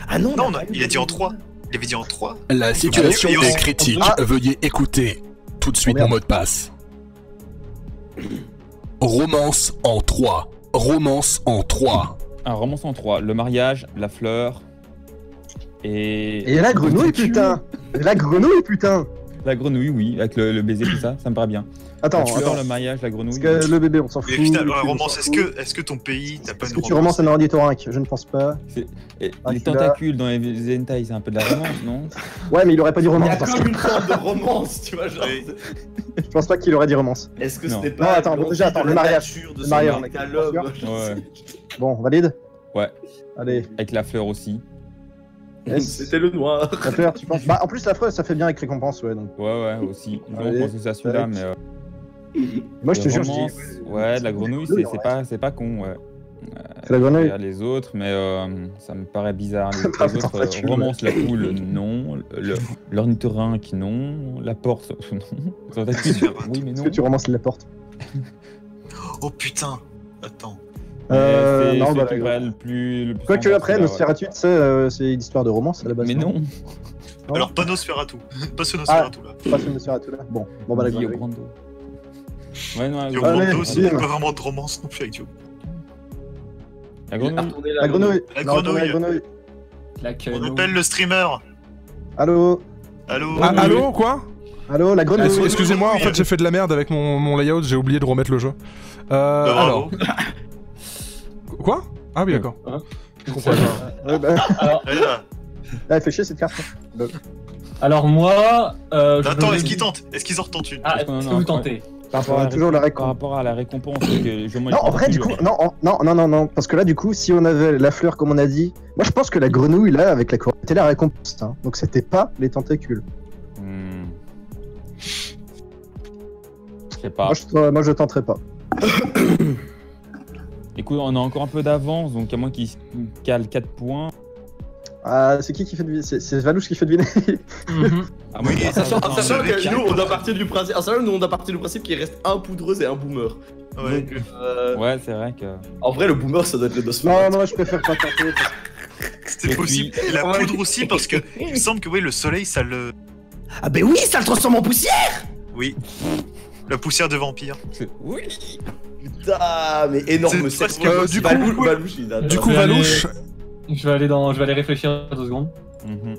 S4: Ah non,
S5: Non, il a dit en 3. Il avait dit en 3.
S8: La situation
S5: Et
S8: est
S5: aussi-
S8: critique. Veuillez écouter tout de suite
S6: Oh, merde.
S8: mon mot de passe. Romance en 3. Romance en 3.
S7: Un romance en 3. Le mariage, la fleur et...
S6: Et la grenouille, putain. La grenouille, putain.
S7: La grenouille, oui, avec le baiser, tout ça, ça me paraît bien.
S6: Attends,
S7: La fleur,
S6: attends.
S7: le mariage, la grenouille...
S6: Parce que le bébé, on s'en fout.
S5: Mais putain,
S6: le
S5: la
S6: cul, on
S5: romance,
S6: s'en
S5: est-ce
S6: fout.
S5: que ton pays n'a pas
S6: Est-ce
S5: une
S6: que tu romances un ornithorynque? Je ne pense pas.
S7: Et
S6: Ah,
S7: les
S6: tu l'as.
S7: tentacules dans les hentai, c'est un peu de la romance, non?
S6: Ouais, mais il aurait pas dit
S4: Il y
S6: romance.
S4: a
S6: Parce
S4: comme
S6: que
S4: une sorte de romance, tu vois, genre.
S5: Oui.
S6: je pense pas qu'il aurait dit romance.
S4: Est-ce que
S7: Non.
S4: c'était
S6: Non,
S4: pas
S6: attends,
S4: l'envie
S6: déjà, attends,
S4: de
S6: le
S4: la
S6: mariage.
S4: nature de
S6: Le
S4: son
S6: mariage,
S4: mec
S6: on
S4: à
S6: est
S4: l'homme?
S7: Ouais.
S6: Bon, valide?
S7: Ouais,
S6: Allez.
S7: avec la fleur aussi.
S6: Yes.
S4: C'était le noir.
S6: La fleur, tu penses? Bah, en plus, la fleur, ça fait bien avec récompense, ouais. Donc.
S7: Ouais, aussi. Je
S6: Allez,
S7: pense que c'est à celui-là, mais...
S6: Moi, je te
S7: les
S6: jure, je
S7: romances,
S6: dis.
S7: ouais, de la grenouille,
S6: Oui,
S7: c'est pas con, ouais.
S6: C'est la grenouille.
S7: Regarde les autres, mais ça me paraît bizarre. Les
S6: Ah,
S7: autres,
S6: tentacule.
S7: romance, la poule, non. L'ornithorynque, non. La porte, non. Tentacule, oui, mais
S6: Est-ce
S7: non.
S6: que tu romances la porte?
S5: Oh putain. Attends.
S7: Mais
S6: non,
S7: c'est
S6: bah,
S7: celui qui va le plus
S6: Quoique
S7: fort,
S6: après,
S7: celui-là,
S6: Nosferatu, tu sais, c'est une histoire de romance à la base.
S7: Mais non.
S6: Non.
S5: Alors, pas Nosferatu. Pas ce Nosferatu là.
S6: Pas ce Nosferatu là. Bon, bah la
S7: Dio
S6: grenouille.
S7: Brando. Ouais, non, la
S5: Dio
S7: grenouille.
S6: Allez,
S5: Brando, c'est
S6: bim.
S5: pas vraiment de romance non plus avec Dio.
S7: La grenouille.
S6: La grenouille.
S5: La
S6: Non,
S5: grenouille.
S6: la grenouille.
S3: La queue.
S5: On appelle le streamer.
S6: Allô?
S5: Allô.
S1: Allô, quoi?
S6: Allô, la grenouille.
S1: Excusez-moi, en fait j'ai fait de la merde avec mon layout, j'ai oublié de remettre le jeu. Alors... Quoi? Ah oui, d'accord.
S3: Hein
S1: Je comprends pas.
S6: Ouais, bah,
S5: Allez là.
S6: elle fait chier cette carte.
S3: Alors moi...
S5: Attends, est-ce qu'ils tentent? Est-ce qu'ils en retentent une?
S3: Ah, est-ce
S7: Non,
S3: que
S7: non,
S3: vous
S7: ouais.
S3: tentez?
S7: Par rapport, à la
S6: Toujours la
S7: par
S6: récompense.
S7: rapport à la récompense, parce que je
S6: Non, en vrai, du coup, non, parce que là, du coup, si on avait la fleur comme on a dit, moi je pense que la grenouille là, avec la couronne, c'était la récompense. Hein. Donc c'était pas les tentacules.
S7: Je sais pas.
S6: Moi je tenterai pas.
S7: Écoute, on a encore un peu d'avance, donc à moins qu'il se cale 4 points.
S6: Ah, c'est qui fait deviner? C'est Valouche qui fait deviner.
S7: Ah, moi,
S5: Oui,
S7: je pense
S5: ça
S7: que-
S5: sent-
S4: Sachant
S5: le mec qui
S4: que nous,
S5: arrive
S4: on a
S5: pas.
S4: parti du principe. Nous, on a parti du principe qu'il reste un poudreuse et un boomer.
S5: Ouais.
S4: Donc,
S7: Ouais, c'est vrai que.
S4: en vrai, le boomer, ça doit être le
S6: Non,
S4: Nosferatu.
S6: non, je préfère pas tenter.
S5: C'était
S7: Et
S5: possible.
S7: puis-
S5: Et la
S4: Ouais.
S5: poudre aussi, parce que il me semble que oui, le soleil, ça le.
S4: Ah, bah oui, ça le transforme en poussière!
S5: Oui. La poussière de vampire.
S7: Oui.
S4: Putain, mais énorme
S5: C'est
S4: cercle.
S5: presque
S1: du coup-
S4: Valouche, il a.
S1: Du coup,
S3: Je vais aller-
S1: Valouche,
S3: Je vais aller réfléchir 2 secondes.
S7: Mhm.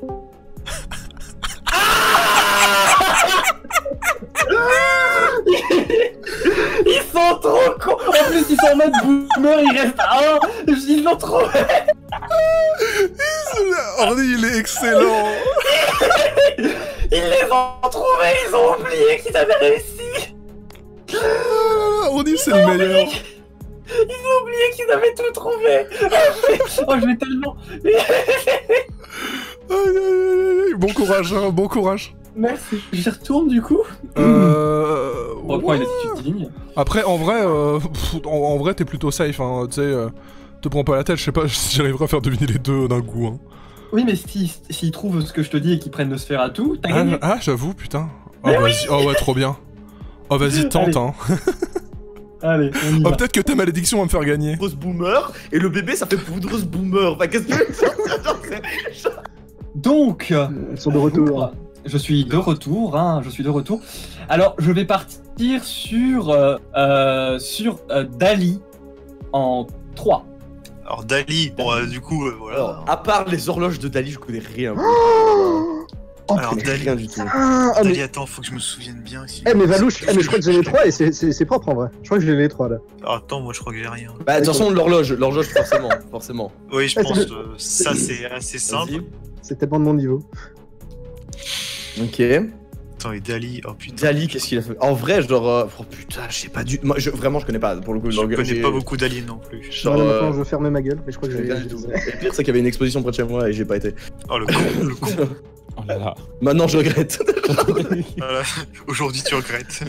S3: en mode boomer, il reste un. Ils l'ont trouvé.
S1: Orny, il est excellent.
S3: Ils les ont trouvés, ils ont oublié qu'ils avaient réussi.
S1: Orny, c'est le meilleur.
S3: Ils ont oublié qu'ils avaient tout trouvé. Oh, je vais tellement...
S1: Bon courage, hein, bon courage.
S3: Merci. J'y retourne du coup. On reprend
S1: Ouais.
S3: une attitude digne.
S1: Après, en vrai, t'es plutôt safe, hein, tu sais, te prends pas la tête, je sais pas si j'arriverai à faire deviner les deux d'un coup, hein.
S3: Oui, mais s'ils trouvent ce que je te dis et qu'ils prennent Nosferatu, t'as gagné.
S1: Ah, j'avoue, putain. Oh, vas-y, oh ouais, trop bien. Oh, vas-y, tente, hein.
S3: Allez, on y
S1: Oh,
S3: va.
S1: peut-être que ta malédiction va me faire gagner.
S4: Poudreuse boomer, et le bébé ça fait poudreuse boomer. Enfin, qu'est-ce que
S3: Donc,
S6: Ils sont de retour.
S3: je suis de retour, hein, je suis de retour. Alors, je vais partir sur Dali en 3.
S5: Alors Dali, bon, du coup, voilà.
S4: Alors, à part les horloges de Dali, je connais rien.
S6: Oh,
S5: Alors,
S6: putain.
S5: Dali,
S4: Rien du tout.
S6: Ah,
S5: Dali,
S6: mais...
S5: attends, faut que je me souvienne bien. Si...
S6: Eh mais Valouche, mais je crois que j'ai les 3 et c'est propre en vrai. Je crois que j'ai les 3 là.
S5: Alors, attends, moi je crois que j'ai rien.
S4: Bah, de toute façon, l'horloge forcément.
S5: Oui, je
S6: Ah,
S5: pense
S6: c'est
S5: ça c'est assez simple.
S4: Vas-y.
S6: C'est tellement de mon niveau.
S4: Ok.
S5: Attends, et Dali, oh putain.
S4: Dali, qu'est-ce qu'il a fait? En vrai, genre. Oh putain, je sais pas du. Moi, vraiment, je connais pas pour le coup.
S5: Je connais pas beaucoup d'Ali non plus.
S4: Genre.
S6: Voilà, maintenant je vais fermer ma gueule, mais je crois que j'ai
S4: Rien du tout. Le pire, c'est qu'il y avait une exposition près de chez moi et j'ai pas été.
S5: Oh le con, le con.
S7: Oh là là.
S4: Maintenant, je regrette.
S5: Voilà. Aujourd'hui tu regrettes.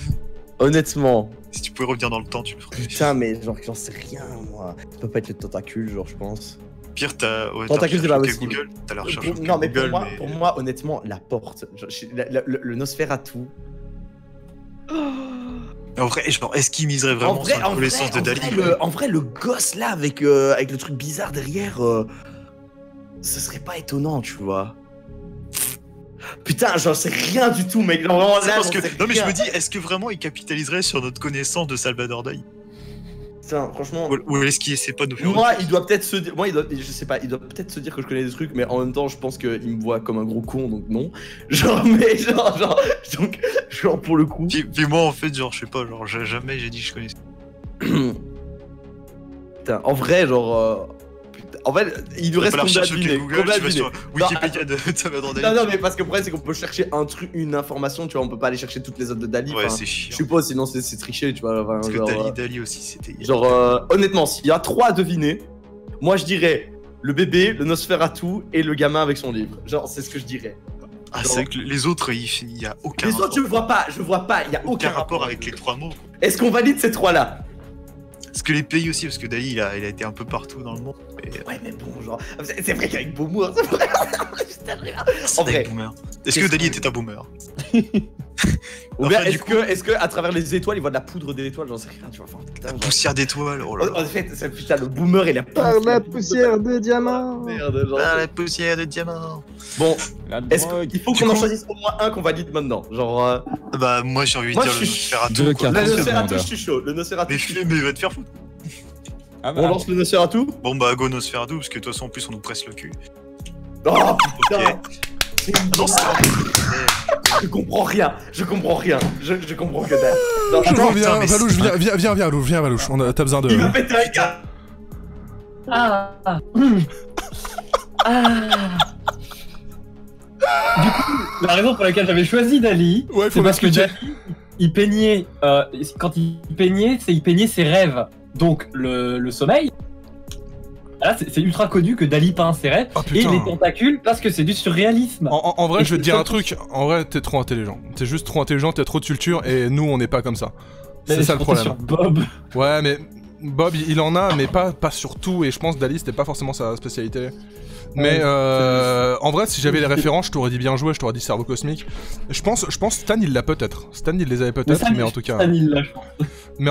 S4: Honnêtement.
S5: Si tu pouvais revenir dans le temps, tu le ferais.
S4: Putain, mais genre, j'en sais rien, moi. Ça peut pas être le tentacule, genre, je pense.
S5: Pire, t'as. Ouais,
S4: Tentacule, c'est pas
S5: recherché
S4: possible.
S5: Google. T'as la recherche.
S4: Non, mais
S5: Google,
S4: pour moi, honnêtement, la porte. Genre, le Nosferatu.
S5: En vrai, genre, est-ce qu'il miserait vraiment sur la connaissance de Dali?
S4: En vrai, le gosse là, avec le truc bizarre derrière, ce serait pas étonnant, tu vois. Putain, j'en sais rien du tout, mec. Genre, vraiment,
S5: C'est
S4: là,
S5: parce
S4: j'en
S5: que...
S4: sais
S5: Non mais je
S4: rien.
S5: me dis, est-ce que vraiment il capitaliserait sur notre connaissance de Salvador Dali?
S4: Putain, franchement.
S5: Ou est-ce qu'il essaie pas de nous faire...
S4: Moi, il doit peut-être se dire. Moi, je sais pas, il doit peut-être se dire que je connais des trucs, mais en même temps, je pense qu'il me voit comme un gros con, donc non. Genre, mais donc, genre pour le coup.
S5: Puis moi, en fait, genre, je sais pas, genre, jamais j'ai dit que je connaissais.
S4: Putain, en vrai, genre. Putain, en fait, il nous reste
S5: la
S4: combien
S5: recherche
S4: de dîners?
S5: Google,
S4: Combien
S5: tu
S4: de
S5: vas
S4: dîners?
S5: sur Wikipédia de Salvador Dali.
S4: Non, mais parce que le problème, c'est qu'on peut chercher un truc, une information, tu vois, on peut pas aller chercher toutes les autres de Dali.
S5: Ouais,
S4: enfin,
S5: c'est chiant.
S4: je suppose, sinon c'est triché, tu vois. Enfin,
S5: Parce que
S4: genre,
S5: Dali aussi, c'était...
S4: genre, honnêtement, s'il y a 3 à deviner, moi je dirais le bébé, le Nosferatu et le gamin avec son livre. Genre, c'est ce que je dirais.
S5: Ah, c'est vrai que les autres, il y a aucun
S4: Les
S5: rapport.
S4: autres, je vois pas, il y a aucun
S5: rapport avec les 3 mots.
S4: Est-ce qu'on valide ces 3 là?
S5: Parce que les pays aussi, parce que Dali, il a été un peu partout dans le monde.
S4: Ouais, mais bon, genre, c'est vrai qu'avec Beaumour, c'est vrai.
S5: C'est
S4: En vrai.
S5: boomer. Est-ce que Dali était un boomer?
S4: Ou bien,
S5: Enfin, du
S4: est-ce que à travers les étoiles, il voit de la poudre des étoiles? J'en sais rien, tu vois. Enfin, putain, genre-
S5: Poussière d'étoiles, oh là là.
S4: En fait, c'est putain, le boomer et la
S6: Par la poussière de diamant.
S4: Merde, genre.
S5: Ah, la poussière de diamant.
S4: Bon,
S7: La
S4: est-ce
S7: drogue.
S4: qu'il faut
S5: Du
S4: qu'on en
S5: coup-
S4: choisisse au moins un qu'on valide maintenant? Genre,
S5: Bah, moi, j'ai envie de
S4: Moi,
S5: dire
S4: je
S5: le
S4: suis-
S5: Nosferatu,
S7: Deux
S5: quoi.
S7: cartes.
S4: le Nosferatu,
S7: demandeur.
S4: je suis chaud. Le Nosferatu.
S5: Mais
S4: je suis
S5: fais, mais va te faire foutre.
S7: Ah
S4: chaud. On lance le Nosferatu?
S5: Bon, bah, go Nosferatu, parce que de toute façon, en plus, on nous presse le cul.
S4: Oh putain!
S5: Ok.
S4: C'est une
S5: Ah non, c'est
S4: Je comprends rien, je comprends rien, je comprends que dalle. Non,
S1: Je
S4: attends,
S1: reviens,
S5: mais
S1: Valouche,
S5: c'est-
S1: viens, Valouche, t'as besoin de...
S4: il va péter un câble.
S3: Ah. Du coup, la raison pour laquelle j'avais choisi Dali,
S1: Ouais,
S3: c'est
S1: faut
S3: parce que
S1: m'expliquer.
S3: Dali, il peignait, quand il peignait, il peignait ses rêves. Donc le sommeil. Là, c'est ultra connu que Dali peint ses rêves.
S1: Oh
S3: Et
S1: putain.
S3: les tentacules, parce que c'est du surréalisme.
S1: En vrai,
S3: Et
S1: je vais te
S3: c'est
S1: dire un
S3: ça-
S1: truc. En vrai, t'es trop intelligent. T'es juste trop intelligent, t'as trop de culture, et nous, on n'est pas comme ça.
S3: Mais
S1: C'est ça le
S3: je comptais
S1: problème.
S3: sur Bob.
S1: Ouais, mais Bob, il en a, mais pas sur tout, et je pense Dali, c'était pas forcément sa spécialité. Mais en vrai, si j'avais les références, je t'aurais dit bien joué, je t'aurais dit cerveau cosmique. Je pense Stan, il l'a peut-être. Stan, il les avait peut-être, mais en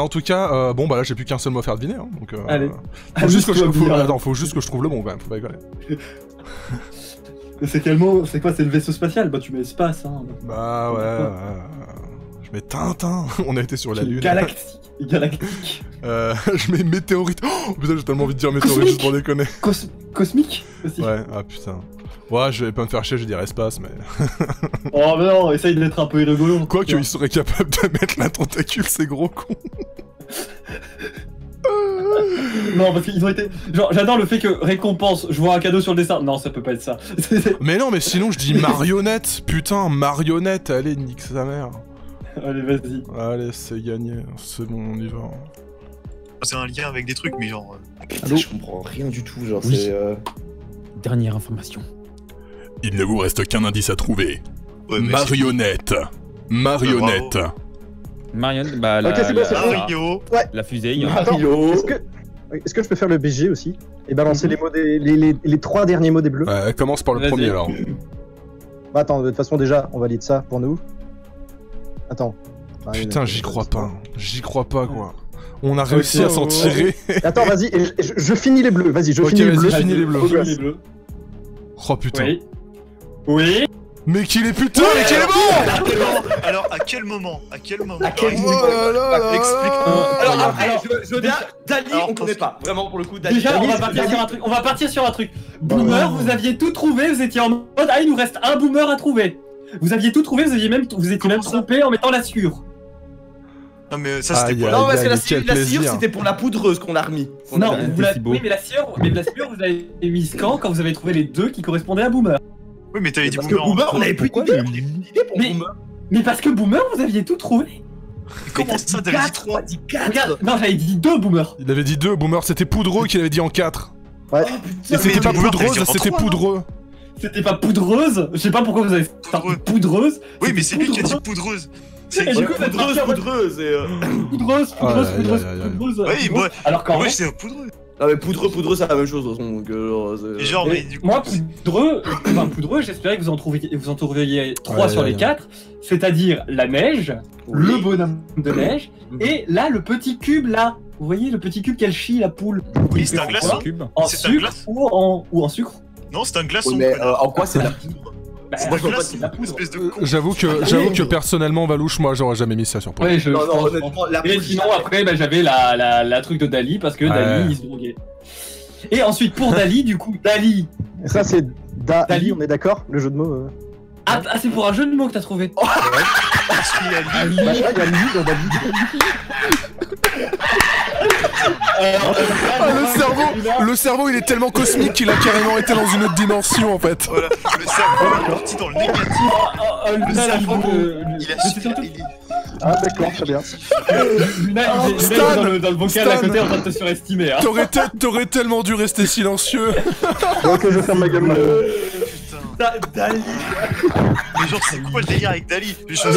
S1: tout cas... bon, bah là, j'ai plus qu'un seul mot à faire deviner, hein, donc...
S3: Allez.
S1: Faut juste que je
S3: Amuse-toi bien.
S1: attends, faut juste que je trouve le bon, quand même, faut pas rigoler.
S3: C'est quel mot? C'est quoi? C'est le vaisseau spatial? Bah tu mets espace, hein.
S1: Bah ouais... je mets Tintin, on a été sur la Lune.
S3: Galactique. Galactique.
S1: Je mets météorite. Oh putain, j'ai tellement envie de dire météorite juste pour déconner.
S3: Cosmique aussi.
S1: Ouais, ah putain. Ouais, je vais pas me faire chier, je vais dire espace, mais...
S3: Oh mais non, essaye d'être un peu rigolo.
S1: Quoi qu'il serait capable de mettre la tentacule, ces gros cons.
S3: Non, parce qu'ils ont été. Genre, j'adore le fait que récompense, je vois un cadeau sur le dessin. Non, ça peut pas être ça.
S1: Mais non, mais sinon je dis marionnette. Putain, marionnette. Allez, nique sa mère.
S3: Allez, vas-y.
S1: Allez, c'est gagné. C'est bon, on y va.
S5: C'est un lien avec des trucs, mais genre.
S4: Putain, je comprends rien du tout, genre
S7: Oui.
S4: c'est.
S7: Dernière information.
S8: Il ne vous reste qu'un indice à trouver.
S5: Ouais, mais
S8: Marionnette. Marionnette.
S7: Marionnette, bah la,
S6: Ok, c'est bon, c'est bon.
S5: Mario.
S7: la fusée.
S4: Mario.
S6: Est-ce que je peux faire le BG aussi et balancer les mots les 3 derniers mots des bleus?
S1: Commence par le
S3: Vas-y.
S1: premier alors.
S6: Bah attends, de toute façon déjà, on valide ça pour nous. Attends.
S1: Putain, j'y crois pas. J'y crois pas, quoi. On a réussi à s'en tirer.
S6: Attends, vas-y, et je finis les bleus. Vas-y, je
S1: Ok,
S6: finis les bleus.
S1: vas-y, finis les bleus.
S3: Finis les bleus.
S1: Oh putain.
S3: Oui. Oui.
S1: Mais qu'il est putain, mais qu'il est bon.
S5: Alors, à quel moment? À quel moment?
S4: À quel
S1: Oh
S4: niveau
S1: là là là
S4: Explique-nous. Alors
S1: là.
S4: après, je veux dire, Dali,
S5: Alors,
S4: on connaît pas. Vraiment, pour le coup, Dali.
S3: Déjà, on va
S4: Dali,
S3: partir sur un truc. On va partir sur un truc. Boomer, vous aviez tout trouvé, vous étiez en mode ah, il nous reste un boomer à trouver. Vous aviez tout trouvé, vous étiez même
S5: Comment ça
S3: trompé en mettant la sciure.
S5: Non, mais ça, c'était
S1: Aïe,
S5: pour
S1: aïe.
S5: la.
S4: Non, parce que
S1: Quel
S4: la sciure,
S1: plaisir.
S4: c'était pour la poudreuse qu'on a remis.
S3: Non,
S7: a-
S3: vous la...
S7: c'est beau.
S3: oui, mais la sciure, vous avez mis quand vous avez trouvé les deux qui correspondaient à boomer.
S5: Oui, mais t'avais dit
S4: Parce que
S5: Boomer.
S4: Boomer, on avait plus
S7: Pourquoi
S4: d'idée.
S7: le-
S4: On avait plus d'idée pour
S3: Mais-
S4: Boomer.
S3: Mais parce que boomer, vous aviez tout trouvé.
S5: Comment ça, t'avais dit 3?
S4: dit 4.
S3: Regarde, non, j'avais dit deux boomer.
S1: Il avait dit 2, Boomer, c'était poudreux qu'il avait dit en 4.
S6: Ouais.
S4: Oh
S1: Et
S4: putain,
S1: c'était pas
S5: Boomer, t'avais dit
S1: poudreuse,
S5: en
S1: c'était
S5: 3, non
S1: poudreux.
S3: C'était pas poudreuse. Je sais pas pourquoi vous avez sorti poudreuse.
S5: Oui, mais c'est lui qui a dit
S3: Poudreuse.
S5: poudreuse.
S3: Et
S5: C'est
S3: du coup, vous êtes parti en mode
S4: poudreuse et.
S3: poudreuse,
S1: Oh là là
S3: poudreuse,
S1: là là là.
S3: poudreuse.
S5: Oui, moi-
S3: Alors qu'en
S5: Moi,
S3: vrai,
S5: j'étais poudreux.
S4: Non, mais poudreux, c'est la même chose de toute façon. Donc,
S5: Et genre, mais du coup.
S3: moi, poudreux, j'espérais que vous en trouviez 3
S1: Ouais,
S3: sur les
S1: ouais.
S3: 4, c'est-à-dire la neige,
S4: Oui.
S3: le bonhomme de neige, et là, le petit cube là. Vous voyez le petit cube qu'elle chie, la poule.
S5: Oui, c'est un
S3: En
S5: glaçon.
S3: quoi
S7: Cube.
S3: En
S5: C'est un
S3: sucre
S5: glace.
S3: ou en sucre.
S5: Non, c'est un glaçon.
S4: Oui, mais
S5: connard.
S4: en quoi c'est de la poudre?
S3: Bah,
S5: C'est
S4: moi,
S5: un
S4: je vois pas
S5: glaçon,
S3: c'est de la poudre.
S5: espèce de con.
S1: J'avoue que personnellement, Valouche, moi j'aurais jamais mis ça sur point.
S3: Ouais, je
S4: Non, non,
S3: pense-
S4: honnêtement, la
S3: Et
S4: poudre.
S3: sinon, après, bah, j'avais la truc de Dali, parce que
S1: Ouais.
S3: Dali, il se droguait. Et ensuite, pour Dali, du coup, Dali.
S6: Ça, c'est
S3: Dali.
S6: Dali, on est d'accord? Le jeu de mots.
S3: Ah, c'est pour un jeu de mots que t'as trouvé.
S5: Parce qu'il a dit.
S6: Bah, il y a lui dans Dali.
S1: Ah, le cerveau, il est tellement cosmique qu'il a carrément été dans une autre dimension en fait.
S5: Voilà, le cerveau est parti dans le négatif.
S3: Luna, là, je crois que.
S5: Il a
S3: Mais c'est
S5: su.
S3: surtout-
S6: Ah, d'accord, très bien.
S3: Luna, il est
S1: Stan,
S3: dans le vocal à
S1: Stan.
S3: côté en train de te surestimer. Hein.
S1: T'aurais tellement dû rester silencieux.
S6: Ok, je ferme ma gueule maintenant.
S5: Putain.
S4: Dali.
S5: Mais genre, c'est quoi le délire avec Dali? Je sais.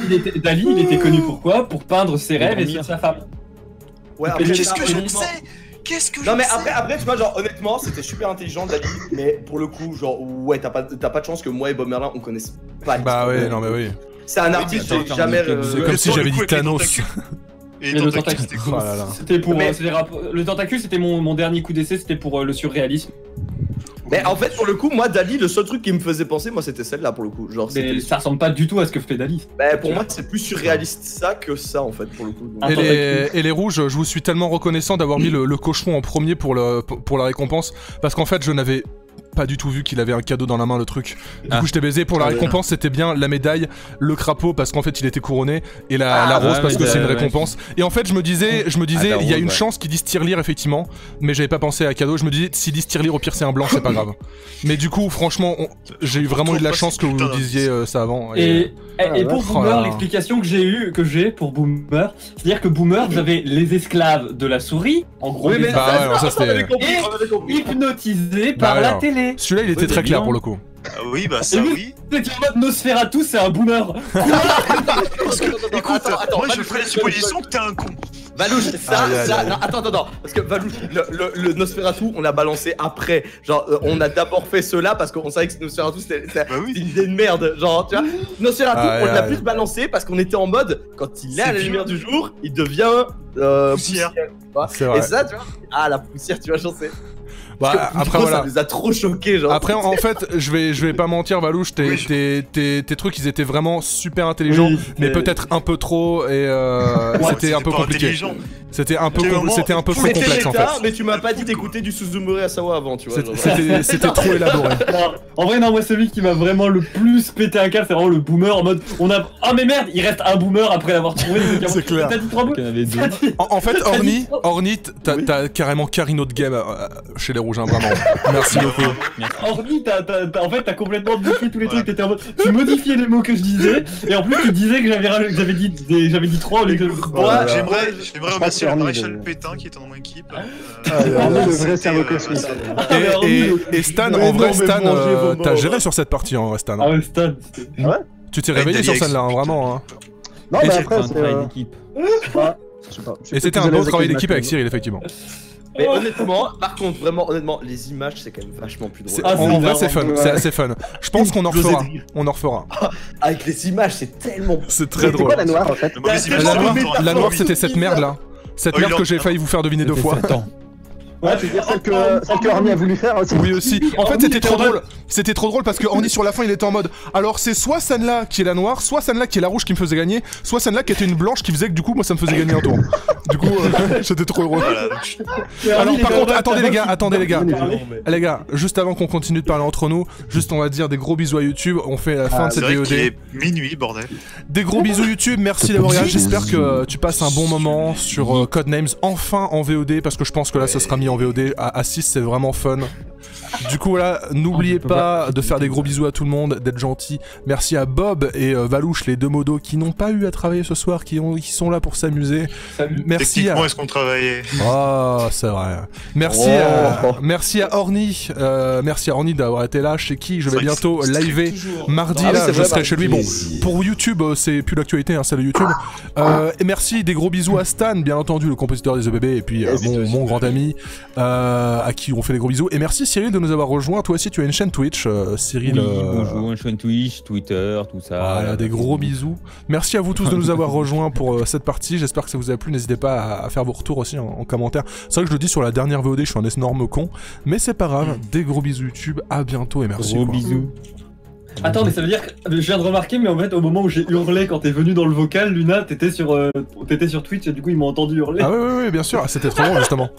S3: Mais Dali, il était connu pour quoi? Pour peindre ses rêves et sur sa femme.
S4: Ouais,
S3: Mais
S4: après,
S5: Qu'est-ce que je ne
S4: honnêtement-
S5: sais? Qu'est-ce que je
S4: Non mais
S5: sais?
S4: après tu vois genre honnêtement c'était super intelligent Dali mais pour le coup genre ouais t'as pas de chance que moi et Bob Merlin on connaisse pas
S1: Bah
S4: l'histoire.
S1: ouais, non mais oui.
S4: C'est un artiste
S7: attends,
S4: j'ai jamais
S7: attends,
S1: C'est
S7: Le
S1: comme si
S5: temps,
S1: j'avais
S5: le coup,
S1: dit
S5: avec les
S1: Thanos.
S5: tentacules. Et
S3: Mais le
S5: tentacule,
S3: tentacule,
S5: c'était
S1: Oh
S5: cool.
S1: là là.
S3: C'était pour.
S4: Mais-
S3: Le tentacule, c'était mon dernier coup d'essai, c'était pour le surréalisme.
S4: Mais en fait pour le coup moi Dali le seul truc qui me faisait penser moi c'était celle-là pour le coup genre
S3: Mais
S4: c'était
S3: ça ressemble pas du tout à ce que fait Dali.
S4: bah, pour moi c'est plus surréaliste ça que ça en fait pour le coup.
S3: Ah,
S1: Et les rouges, je vous suis tellement reconnaissant d'avoir mis le cochon en premier pour la récompense, parce qu'en fait je n'avais pas du tout vu qu'il avait un cadeau dans la main, le truc. Du
S7: Ah.
S1: coup je t'ai baisé, pour la
S4: Ah ouais.
S1: récompense c'était bien la médaille, le crapaud parce qu'en fait il était couronné, et la rose
S7: ouais,
S1: parce que
S7: ouais,
S1: c'est une
S7: ouais.
S1: récompense. Et en fait je me disais
S7: Ah,
S1: il y a
S7: rose,
S1: une
S7: ouais.
S1: chance qu'ils disent tirelire effectivement, mais j'avais pas pensé à cadeau, je me disais s'ils disent tirelire au pire c'est un blanc, c'est pas grave. Mais du coup franchement j'ai eu vraiment eu de la chance que vous
S5: Putain,
S1: disiez ça avant.
S3: Et pour
S1: oh
S3: Boomer,
S1: là là.
S3: l'explication que j'ai pour Boomer, c'est-à-dire que Boomer, vous avez les esclaves de la souris, en gros,
S4: Oui mais
S1: Bah ouais, non, ça, c'était-
S4: on avait compris.
S3: hypnotisés
S1: Bah
S3: par
S1: ouais,
S3: la
S1: non.
S3: télé.
S1: Celui-là il était
S3: Oui,
S1: très
S3: mais
S1: clair
S3: bien.
S1: pour le coup.
S5: Ah oui, bah ça
S3: Et vous,
S5: oui.
S3: vous étiez en mode Nosferatu, c'est un Boomer.
S5: Parce que, écoute,
S4: attends,
S5: moi je
S4: Valouche,
S5: ferais la supposition que t'es un con.
S4: Valouche, ça,
S1: Aïe, aïe, aïe.
S4: non, attends, parce que Valouche, le Nosferatu, on l'a balancé après. Genre, on a d'abord fait cela parce qu'on savait que Nosferatu c'était
S5: Bah oui.
S4: une idée de merde. Genre, tu vois, Nosferatu,
S1: Aïe,
S4: on l'a
S1: aïe.
S4: plus balancé parce qu'on était en mode, quand il est à la
S5: C'est
S4: lumière
S5: vieux.
S4: du jour, il devient
S5: Poussière.
S4: tu vois.
S1: C'est vrai.
S4: Et ça, tu vois, ah la poussière, tu vois, j'en sais.
S1: Bah,
S4: Parce que,
S1: après
S4: gros,
S1: voilà.
S4: Ça nous a trop choqués, genre.
S1: Après, en fait, je vais pas mentir, Valouche,
S5: Oui, je-
S1: tes trucs, ils étaient vraiment super intelligents,
S3: Oui,
S1: mais
S3: c'était-
S1: peut-être un peu trop, et
S5: Ouais,
S1: c'était un peu
S5: pas
S1: compliqué.
S5: intelligent.
S1: C'était un peu trop
S4: C'était
S1: complexe en fait.
S4: méta, mais tu m'as pas dit d'écouter du Suzumure Asawa avant, tu vois. genre.
S1: C'était trop élaboré.
S3: En vrai, non, moi, celui qui m'a vraiment le plus pété un câble, c'est vraiment le boomer en mode on a. Ah, mais merde, il reste un boomer après l'avoir trouvé.
S1: C'est clair.
S3: T'as dit 3 mots.
S7: Il y en avait deux.
S1: En fait, Orni, t'as carrément Carino de game chez les rouges, hein, vraiment. Merci beaucoup.
S3: Orni, en fait, t'as complètement modifié tous les trucs. T'étais en mode. Tu modifiais les mots que je disais, et en plus, tu disais que j'avais dit 3 au lieu de.
S5: Moi, j'aimerais remercier le maréchal Pétain qui était dans mon équipe.
S6: Orni, le vrai cerveau cosmique.
S1: Et Stan, en vrai, Stan, t'as géré sur cette partie en vrai, Stan.
S3: Ah ouais, Stan.
S1: Tu t'es réveillé sur celle-là, hein, vraiment. Hein.
S6: Non, mais après,
S7: Un
S6: c'est.
S7: travail d'équipe.
S6: Je sais pas.
S1: Et c'était un beau travail d'équipe avec Cyril, effectivement.
S4: Mais honnêtement, par contre, vraiment, honnêtement, les images c'est quand même vachement plus drôle.
S1: En vrai, c'est fun, c'est assez fun. Je pense qu'on en refera. On en refera.
S4: Avec les images, c'est tellement.
S1: C'est très
S6: C'est
S1: drôle.
S6: quoi la noire en fait?
S1: La noire, c'était cette merde là. Cette merde que j'ai failli vous faire deviner 2 fois.
S6: Ouais, tu veux dire celle que Orni a voulu faire aussi?
S1: Oui aussi. En fait c'était trop drôle. C'était trop drôle parce que Orni sur la fin il était en mode alors c'est soit celle-là qui est la noire, soit celle-là qui est la rouge qui me faisait gagner, soit celle-là qui était une blanche qui faisait que du coup moi ça me faisait gagner un tour. Du coup c'était trop heureux. Alors par contre attendez les gars. Les gars, juste avant qu'on continue de parler entre nous, juste on va dire des gros bisous à YouTube, on fait la fin de cette
S5: C'est vrai
S1: VOD.
S5: qu'il est minuit, bordel.
S1: Des gros bisous YouTube, merci d'avoir regardé, j'espère que tu passes un bon moment sur Codenames enfin en VOD parce que je pense que là ça sera mis en VOD à 6, c'est vraiment fun. Du coup voilà, n'oubliez pas de faire des gros bisous à tout le monde, d'être gentil. Merci à Bob et Valouche, les deux modos qui n'ont pas eu à travailler ce soir, qui sont là pour s'amuser. Merci à...
S5: est-ce qu'on travaillait?
S1: Oh, c'est vrai. Merci à Orni. Merci à Orni d'avoir été là, chez qui je vais bientôt liver mardi là, je serai chez lui. Bon, pour YouTube, c'est plus l'actualité, hein, c'est le YouTube. Et merci, des gros bisous à Stan, bien entendu, le compositeur des EBB, et puis mon grand ami, à qui on fait des gros bisous. Et merci Cyril de nous avoir rejoint. Toi aussi, tu as une chaîne Twitch, Cyril.
S7: Oui, bonjour, une chaîne Twitch, Twitter, tout ça.
S1: Voilà, des gros bisous. Merci à vous tous de nous avoir rejoints pour cette partie. J'espère que ça vous a plu. N'hésitez pas à faire vos retours aussi en commentaire. C'est vrai que je le dis sur la dernière VOD, je suis un énorme con, mais c'est pas grave. Des gros bisous YouTube. À bientôt et merci.
S7: Gros bisous.
S3: Attends, mais ça veut dire que je viens de remarquer, mais en fait, au moment où j'ai hurlé quand t'es venu dans le vocal, Luna, t'étais sur Twitch et du coup ils m'ont entendu hurler.
S1: Ah oui, bien sûr. C'était trop drôle justement.